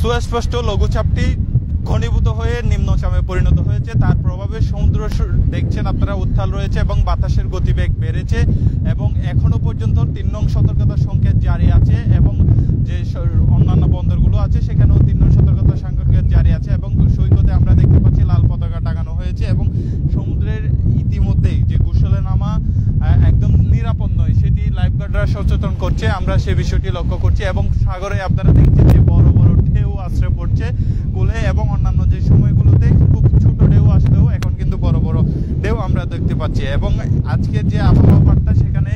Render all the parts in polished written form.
সুস্পষ্ট লঘুচাপটি ঘনীভূত হয়ে নিম্নচাপে পরিণত হয়েছে। তার প্রভাবে সমুদ্র দেখছেন আপনারা উত্তাল রয়েছে এবং বাতাসের গতিবেগ বেড়েছে এবং এখনো পর্যন্ত ৩ নং সতর্কতা সংকেত জারি আছে এবং যে অন্যান্য বন্দরগুলো আছে সেখানেও ৩ নং সতর্কতা সংকেত জারি আছে এবং সৈকতে আমরা দেখতে পাচ্ছি লাল পতাকা টাঙানো হয়েছে এবং সমুদ্রের ইতিমধ্যেই যে গোসলে নামা একদম নিরাপদ নয় সেটি লাইফগার্ডরা সচেতন করছে, আমরা সে বিষয়টি লক্ষ্য করছি এবং সাগরে আপনারা দেখছেন যে বড় বড় ঢেউ আশ্রয় পড়ছে কুলে এবং অন্যান্য যে সময়গুলোতে খুব ছোট ঢেউ আসলেও এখন কিন্তু বড় বড় ঢেউ আমরা দেখতে পাচ্ছি এবং আজকের যে আবহাওয়া বার্তা সেখানে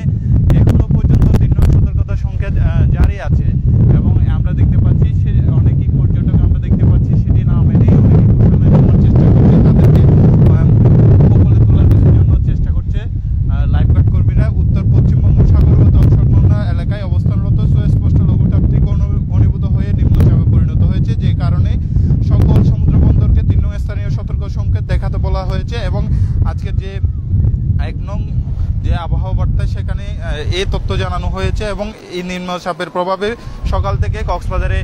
এখনো পর্যন্ত ৩ নং সতর্কতা সংকেত জারি আছে এবং আমরা দেখতে পাচ্ছি সে অনেকেই পর্যটক আমরা দেখতে পাচ্ছি সেটি না মেনেই অনেকে গোসলে নামার চেষ্টা করছে, তাদেরকে উপকূলে তোলার জন্য চেষ্টা করছে লাইফগার্ড কর্মীরা। উত্তর পশ্চিম বঙ্গোপসাগর ও তৎসংলগ্ন এলাকায় অবস্থানরত সুস্পষ্ট লঘুচাপটি ঘনীভূত হয়ে নিম্নচাপে পরিণত হয়েছে, যে কারণে সকল সমুদ্র বন্দরকে ৩ নং স্থানীয় সতর্ক সংকেত দেখাতে বলা হয়েছে এবং আজকের যে ১ নং যে আবহাওয়া বার্তা সেখানে এই তথ্য জানানো হয়েছে এবং এই নিম্নচাপের প্রভাবে সকাল থেকে কক্সবাজারে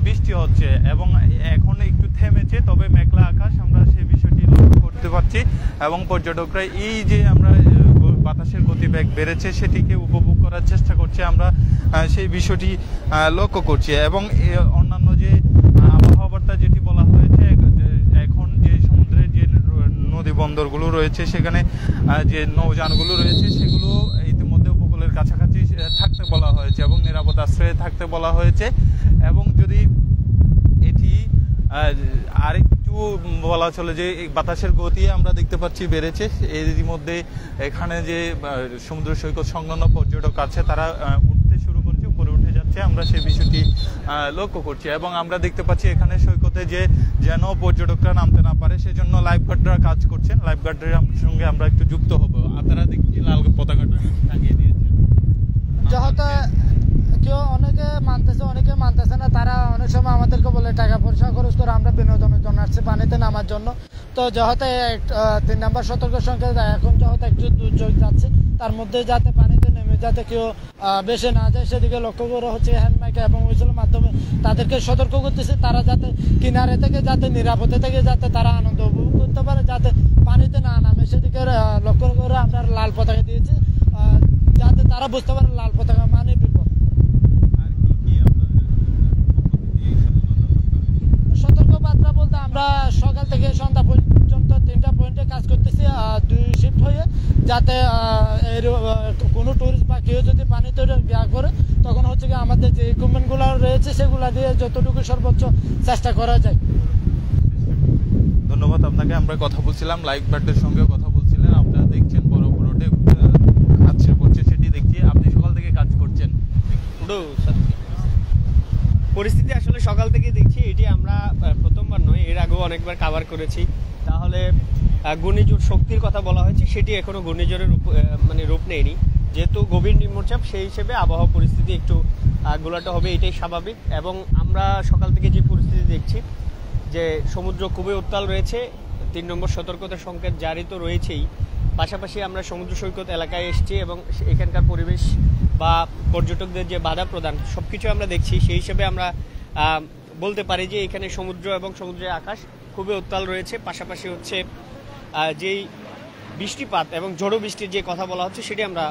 বৃষ্টি হচ্ছে এবং এখন একটু থেমেছে, তবে মেঘলা আকাশ আমরা সেই বিষয়টি লক্ষ্য করতে পারছি এবং পর্যটকরা এই যে আমরা বাতাসের গতিবেগ বেড়েছে সেটিকে উপভোগ করার চেষ্টা করছে, আমরা সেই বিষয়টি লক্ষ্য করছি এবং অন্যান্য যে আবহাওয়া বার্তা যেটি বলা হয়েছে এখন যে সমুদ্রের যে নদী বন্দরগুলো রয়েছে সেখানে যে নৌযানগুলো রয়েছে সেগুলো ইতিমধ্যে উপকূলের কাছাকাছি থাকতে বলা হয়েছে এবং নিরাপদ আশ্রয়ে থাকতে বলা হয়েছে এবং যদি এটি আরেকটু বলা চলে যে বাতাসের গতি আমরা দেখতে পাচ্ছি বেড়েছে, এরই মধ্যে এখানে যে সমুদ্র সৈকত সংলগ্ন পর্যটক আছে তারা উঠতে শুরু করছে, উপরে উঠে যাচ্ছে, আমরা সেই বিষয়টি লক্ষ্য করছি এবং আমরা দেখতে পাচ্ছি এখানে সৈকতে যে যেন পর্যটকরা নামতে না পারে সেজন্য লাইফগার্ডরা কাজ করছেন। লাইফগার্ডের সঙ্গে আমরা একটু যুক্ত হব। আপনারা দেখছি লাল পতাকাটা টাঙিয়ে দিয়েছেন, যেহেতু কেউ অনেকে মানতেছে না, তারা অনেক সময় আমাদেরকে বলে টাকা পয়সা খরচ করে আমরা বিনোদনের জন্য আসছি পানিতে নামার জন্য। তো যেহেতু ৩ নম্বর সতর্ক সংকেত এখন যেহেতু একটু দুর্যোগ যাচ্ছে তার মধ্যে যাতে পানিতে নেমে যাতে কেউ বেশি না যায় সেদিকে লক্ষ্য করে হচ্ছে হ্যান্ড মাইক এবং হুইসেলের মাধ্যমে তাদেরকে সতর্ক করতেছে, তারা যাতে কিনারে থেকে যাতে নিরাপদে থেকে যাতে তারা আনন্দ উপভোগ করতে পারে, যাতে পানিতে না নামে সেদিকে লক্ষ্য করে আমরা লাল পতাকা দিয়েছি, যাতে তারা বুঝতে পারে লাল পতাকা মানে বিপদ। সতর্কবার্তা বলতে আমরা সকাল থেকে সন্ধ্যা পর্যন্ত 3টা পয়েন্টে কাজ করতেছি 2 শিফট হয়ে, যাতে কোনো টুরিস্ট বা কেউ যদি পানিতে করে তখন হচ্ছে কি আমাদের যে ইকুইপমেন্টগুলো রয়েছে সেগুলো দিয়ে যতটুকু সর্বোচ্চ চেষ্টা করা যায়। ধন্যবাদ আপনাকে। আমরা কথা বলছিলাম লাইফগার্ডের সঙ্গে কথা বলছিলেন, আপনারা দেখছেন বড় বড় আজকে করছে সেটি দেখছি, আপনি সকাল থেকে কাজ করছেন। পরিস্থিতি আসলে সকাল থেকে দেখছি, এটি আমরা প্রথমবার নয়, এর আগেও অনেকবার কাভার করেছি। তাহলে ঘূর্ণিঝড় শক্তির কথা বলা হয়েছে, সেটি এখনো ঘূর্ণিঝড়ের রূপ নেয়নি, যেহেতু গভীর নিম্নচাপ সেই হিসেবে আবহাওয়া পরিস্থিতি একটু গোলাটা হবে, এটাই স্বাভাবিক। এবং আমরা সকাল থেকে যে পরিস্থিতি দেখছি যে সমুদ্র খুবই উত্তাল রয়েছে, ৩ নম্বর সতর্কতা সংকেত জারি তো রয়েছেই, পাশাপাশি আমরা সমুদ্র সৈকত এলাকায় এসেছি এবং এখানকার পরিবেশ বা পর্যটকদের যে বাধা প্রদান সবকিছু আমরা দেখছি, সেই হিসেবে আমরা বলতে পারি যে এখানে সমুদ্র এবং সমুদ্রের আকাশ খুবই উত্তাল রয়েছে। পাশাপাশি হচ্ছে যেই বৃষ্টিপাত এবং ঝড়ো বৃষ্টির যে কথা বলা হচ্ছে সেটি আমরা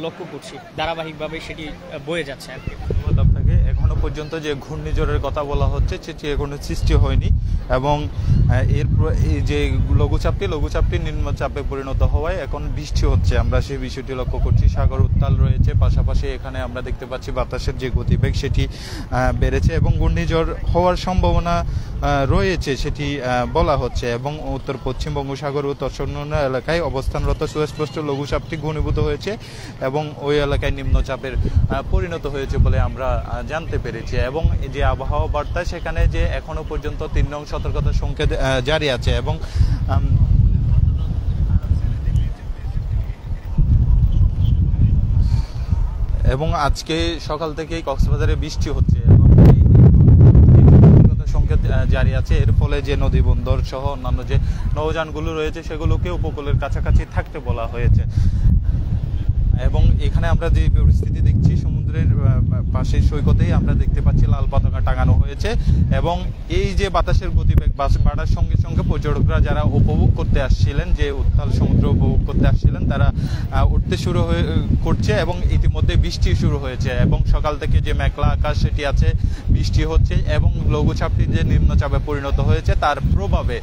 লক্ষ্য করছি, ধারাবাহিকভাবে সেটি বয়ে যাচ্ছে আর কি। ধন্যবাদ আপনাকে। এখনো পর্যন্ত যে ঘূর্ণিঝড়ের কথা বলা হচ্ছে সেটি এখনো সৃষ্টি হয়নি এবং এর যে লঘুচাপটি নিম্নচাপে পরিণত হওয়ায় এখন বৃষ্টি হচ্ছে, আমরা সেই বিষয়টি লক্ষ্য করছি। সাগর উত্তাল রয়েছে, পাশাপাশি এখানে আমরা দেখতে পাচ্ছি বাতাসের যে গতিবেগ সেটি বেড়েছে এবং ঘূর্ণিঝড় হওয়ার সম্ভাবনা রয়েছে সেটি বলা হচ্ছে এবং উত্তর পশ্চিম বঙ্গোপসাগর ও তৎসংলগ্ন এলাকায় অবস্থানরত সুস্পষ্ট লঘুচাপটি ঘনীভূত হয়েছে এবং ওই এলাকায় নিম্নচাপের পরিণত হয়েছে বলে আমরা জানতে পেরেছি এবং যে আবহাওয়া বার্তা সেখানে যে এখনো পর্যন্ত ৩ নং সতর্কতা সংকেত জারি আছে এবং আজকে সকাল থেকেই কক্সবাজারে বৃষ্টি হচ্ছে এবং সংকেত জারি আছে, এর ফলে যে নদী বন্দর সহ অন্যান্য যে নৌযানগুলো রয়েছে সেগুলোকে উপকূলের কাছাকাছি থাকতে বলা হয়েছে এবং এখানে আমরা যে পরিস্থিতি দেখছি সমুদ্র সমুদ্রের পাশের সৈকতেই আমরা দেখতে পাচ্ছি লাল পতাকা টাঙানো হয়েছে এবং এই যে বাতাসের গতিবেগ বাড়ার সঙ্গে সঙ্গে পর্যটকরা যারা উপভোগ করতে আসছিলেন, যে উত্তাল সমুদ্র উপভোগ করতে আসছিলেন, তারা উঠতে শুরু করছে এবং ইতিমধ্যে বৃষ্টি শুরু হয়েছে এবং সকাল থেকে যে মেঘলা আকাশ সেটি আছে, বৃষ্টি হচ্ছে এবং লঘুচাপটি যে নিম্নচাপে পরিণত হয়েছে তার প্রভাবে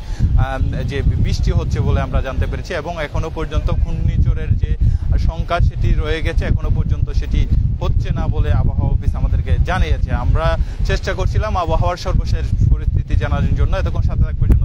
যে বৃষ্টি হচ্ছে বলে আমরা জানতে পেরেছি এবং এখনো পর্যন্ত ঘূর্ণিঝড়ের যে সংখ্যা সেটি রয়ে গেছে, এখনো পর্যন্ত সেটি হচ্ছে না বলে আবহাওয়া অফিস আমাদেরকে জানিয়েছে। আমরা চেষ্টা করছিলাম আবহাওয়ার সর্বশেষ পরিস্থিতি জানার জন্য। এতক্ষণ সাথে থাকবার জন্য